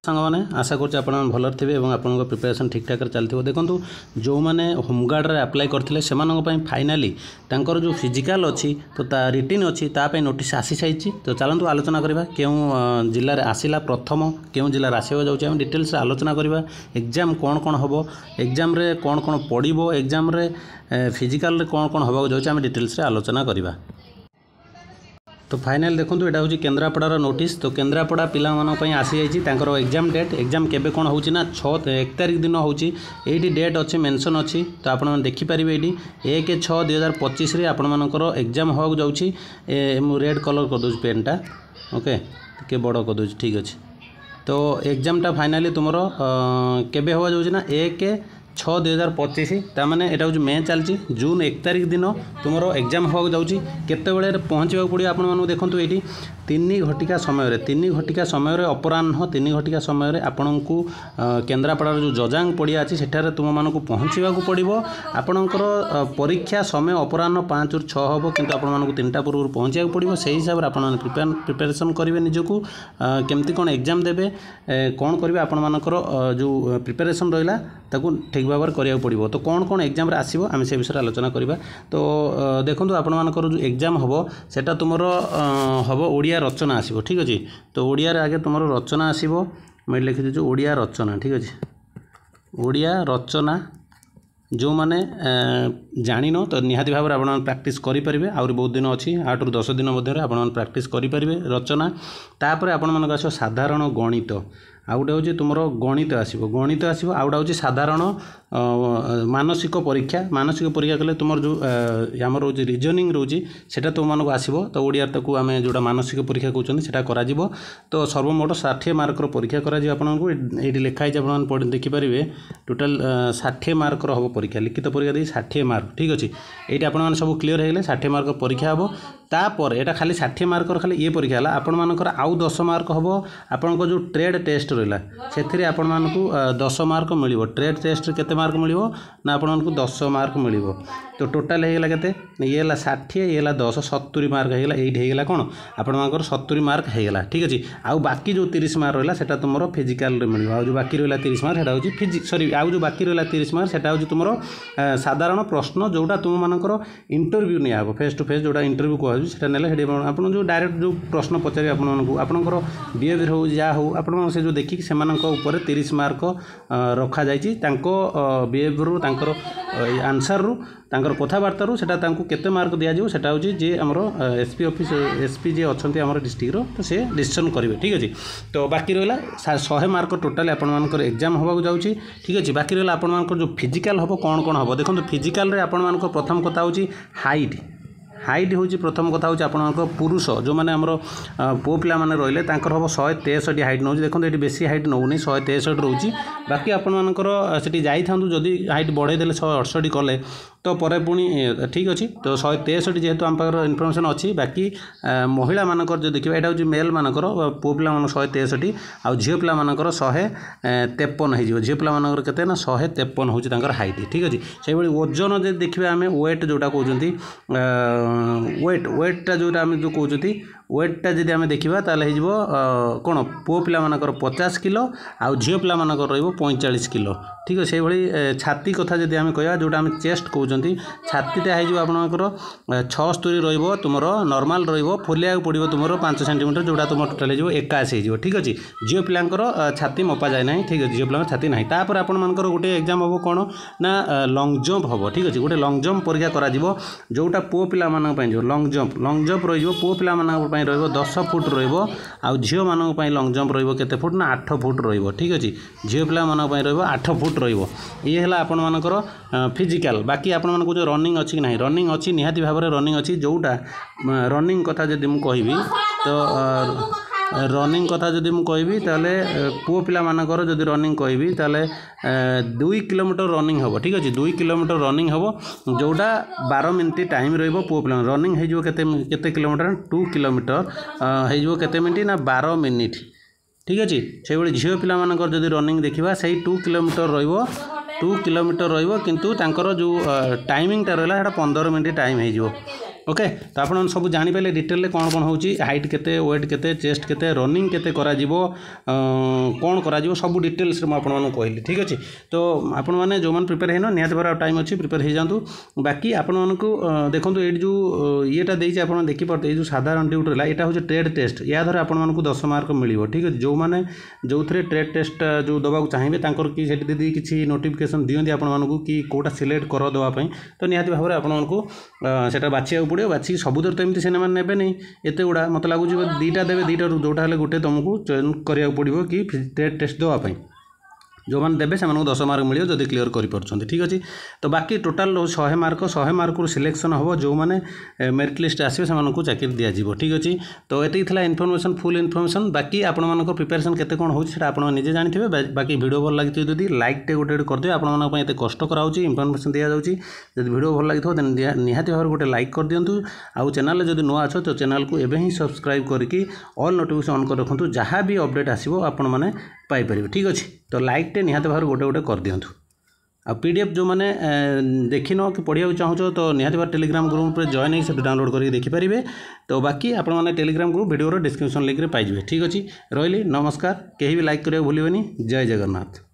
सांगने आशा करुँच आप भल थे और आप प्रिपेरेसन ठीक ठाक चलती देखो जो मैंने होमगार्ड अप्लाई करते से फाइनाली तांकर जो फिजिकाल अच्छी तो रिटिन अच्छी तापाई नोटिस आसी सारी तो चलतु आलोचना करवा क्यों जिले में आसला प्रथम क्यों जिले में आसवा जाऊँ डिटेल्स आलोचना करवा एग्जाम कौन कौन हम एग्जाम रे कौन कौन पड़ो एग्जाम रे फिजिकाल कौन कौन हवा जाऊँ आम डिटेल्स आलोचना करवा। तो फाइनाल देखो यहाँ हूँ केन्द्रापड़ार नोटिस तो केन्द्रापड़ा पिला आसी जाइए एग्जाम डेट एग्जाम केबे कौन होची ना 1 तारिख दिन होची एटी डेट अच्छे मेंशन अच्छी तो आप देखिपारे ये 1/6/2025 आपण एग्जाम हवा जाऊँगी रेड कलर करदे पेनटा ओके के बड़ करदे ठीक अच्छे तो एग्जामटा फाइनाली तुम केबे हवा जाऊँगी ना 1/6/2025 ताने यहाँ हूँ मे चलती जून 1 तारिख दिन तुम एग्जाम हवा जाऊँगी केते बेले पहुँचा पड़ो आपको देखो ये 3 घटिका समय 3 घटिका समय अपराह 3 घटिका समय आपण को केन्द्रापड़ार जो जजांग पड़िया अच्छी सेठारे तुम मानक पहुँचा पड़ो आपणकर परीक्षा समय अपराह 5 ରୁ 6 हम किंतु आपको 3टा पूर्व पहुँचा पड़ो से हिसाब से आप प्रिपेरेसन करेंगे निजक केमती कौन एग्जाम देवे कौन करेंगे आपर जो प्रिपेरेसन रहा ताकू ठीक भाव में कराया पड़ो तो कौन कौन एग्जाम आसो आम से विषय आलोचना करवा। तो देखो आपर जो एग्जाम हम सेटा तुम हम ओडिया रचना आसो ठीक अच्छे तो ओडिया आगे तुम रचना आसो मैं लिखी दीजिए ओडिया रचना ठीक अच्छे ओडिया रचना जो मैंने जान तो निहाती भाव में आप प्रैक्टिस करेंगे आहरी बहुत दिन अच्छी 8 ରୁ 10 दिन मध्य आप प्रैक्टिस करेंगे रचना तापर आपण आस साधारण गणित आउ गोटे हूँ तुम गणित आसो आउ गोटे हूँ साधारण मानसिक परीक्षा कले तुम जो आम रोज रिजनिंग रोचे से तुम मानक आसो तो ओडिया ताकू आम जोटा मानसिक परीक्षा कहते हैं करा तो सर्वमोट 60 मार्कर परीक्षा आपको ये लिखाई आप देखिपारे टोटाल 60 मार्कर हम परीक्षा लिखित परीक्षा दी 60 मार्क ठीक अच्छे ये आप सब क्लीयर हो 60 मार्क परीक्षा हम तापर यहाँ खाली 60 मार्कर खाली ये परीक्षा है आपण मानकर आउ 10 मार्क हम आपण जो ट्रेड टेस्ट रहा से आपण मानक 10 मार्क मिल ट्रेड टेस्ट केते मार्क मिल ना आपण 10 मार्क मिल तो टोटाल होगा केते ये 60 ये 10 70 मार्क होगा ये कौन आपण 70 मार्क होगा ठीक अच्छे आउ बाकी जो 30 मार्क रहा है तुम फिजिकाल मिल जो बाकी रहा 30 मार्क है हूँ फिजिक्स सॉरी आउ जो बाकी रहा 30 मार्क है हूँ तुम साधारण प्रश्न जोटा तुम मानकर इंटरव्यू निया फेस टू फेस जोटा इंटरव्यू कहना आप जो डायरेक्ट जो प्रश्न पचारे आपंकर बिहेवियर हो जहाँ हो आप से जो देखिए से 30 मार्क रखा जाइए बिहेवियर आंसर रू तांकर कथबार्ता रू सेटा तांको केते मार्क दिया जाओ सेटा होची जे हमर एसपी ऑफिस एसपी जे अछंती हमर डिस्ट्रिक्ट रो तो से डिसीजन करिवे ठीक अछि तो बाकी रहला 100 मार्क टोटल आपण मानकर एग्जाम होबा जाउची ठीक अछि बाकी रहला आपण मानकर जो फिजिकल हबो कोन कोन हबो देखो फिजिकल रे आपण मानकर प्रथम कथा होची हाइट हूँ प्रथम कथा हूँ आप पुरुष जो मैंने आम पु पिला माने रहिले तांकर हम 163 हाइट नौ देखो ये बेसी हाइट नौनी 163 रोचे बाकी आपणकर से जाई जदि हाइट बढ़े देले 168 कले तो पर पुणी ठीक अच्छे तो 163 जेहेतु आम पाखर इनफर्मेशन अच्छी बाकी महिला मानकर जो देखिए यहाँ हूँ मेल मानकर पु पिला 163 आउ झील पिला मानकर 153 हो झील पिला मानकर केते ना 153 हूँ तांकर हाइट ठीक अच्छे से ओजन जो देखिए आम वेट जोटा कहते वेटा जोटा आम जो कहते वेटा जब आम देखा ताल कौन पु पिला मानकर 50 किलो आउ झील पिला मानकर रहिबो 45 किलो ठीक है से भाई छाती कथा जब आम कह जोटा आम चेस्ट कहते छातीटा हो आपंकर 76 रहिबो तुमर नॉर्मल रहिबो फुलिया पड़ो तुम 5 सेंटीमीटर जोटा तुम टोटाल हो 81 हो ठीक अच्छे झील पिलांकर छाती मपा जाए ना ठीक है झील पिला छाती ना तापर आपण मानकर गोटे एग्जाम हम कौन ना लंग जंप हम ठीक अच्छे गोटे लंग जंप परीक्षा करा जोटा पु पिला जो लंग जंप रही पु पिला रहिबो 10 फुट रहिबो आउ झील मानक लंग जंप रहिबो केते फुट ना 8 फुट रहिबो ठीक अच्छे झील पिला मानक रहिबो 8 फुट रहिबो ये है आपण मानकर फिजिकल बाकी आपण मानक जो रनिंग अच्छी कि नहीं रनिंग अच्छी निहाती भाव में रनिंग अच्छी जोटा रनिंग कथा जदि मु कहबी तो रनिंग कथा जदि मु कहबी ताले पु पिला मानकर जदि रनिंग कहबी ताले 2 किलोमीटर रनिंग हम ठीक अच्छे 2 किलोमीटर रनिंग हम जोटा 12 मिनट टाइम रहिबो पु पिला रनिंग हो केते किलोमीटर 2 किलोमीटर हो केते मिनट ना 12 मिनिट ठीक अच्छे से भाई झील पिला मानकर जदि रनिंग देखा से 2 किलोमीटर रहिबो 2 किलोमीटर रहिबो किंतु तांकर जो टाइमिंगटा रहा है 15 मिनट टाइम हो ओके तो आप सब जानीपारे डिटेल कौन कौन हो हाइट केते वेट केते चेस्ट केते रनिंग केते करा जीवो कौन करा जीवो सब डिटेल्स मैं आपको कहली ठीक अच्छे तो आपण मैंने जो मैंने प्रिपेयर है निहत भाव टाइम अच्छी प्रिपेयर हो जातु बाकी आपण मानक देखो ये जो येटा देखे आप देखिए जो साधारण ड्यूटी रहा यहाँ हूँ ट्रेड टेस्ट या द्वारा आपको 10 मार्क मिल ठीक है जो मैंने जो थे ट्रेड टेस्ट जो दवा चाहिए कि दीदी किसी नोटिफिकेशन दिखती आपको कि कौटा सिलेक्ट कर देवाई तो निहत भाव में आपको से बाछा पड़ो बाछी सबुद तो एमती सिनेमा ने नहीं एत गुड़ा मत लगुच दीटा देवे दीटा जोटा गोटे तुमको चयन करा पड़ो कि ट्रेड टेस्ट देवाई जो मैंने देवे से 10 मार्क मिले जब क्लीयर कर ठीक अच्छे तो बाकी टोटाल 100 मार्क सिलेक्शन हम जो मैंने मेरिट लिस्ट आसो से चाकरी दिज्व ठीक अच्छे तो ये इनफर्मेशन फुल इनफर्मेशन बाकी आपण प्रिपेरेसन केते कौन होता आप निजे जानी बाकी वीडियो भल लगी जब लाइक टे गोटे करदे आप कष्ट कराऊँगी इनफर्मेशन दि जाऊँगी जब वीडियो भल लगी निहाती भाव गोटे लाइक कर दिंतु आउ चैनल जब नुआ अच्छो तो चैनल को एवं ही सब्सक्राइब करके ऑल नोटिफिकेशन ऑन कर रखु जहाँ भी अपडेट आसो आपण मैंने पाइपर ठीक अच्छे तो लाइक टे निहाती भाव गोटे गोटे कर दिंतु आ पीडीएफ जो मैंने देखी न कि पढ़िया चाहूँ तो निहाती भाव टेलीग्राम ग्रुप में जॉइन हो डाउनलोड करके देखिपारे तो बाकी आप Telegram group video description link में पाइबे ठीक अच्छे रही नमस्कार कहीं भी लाइक करा भूलें जय जगन्नाथ।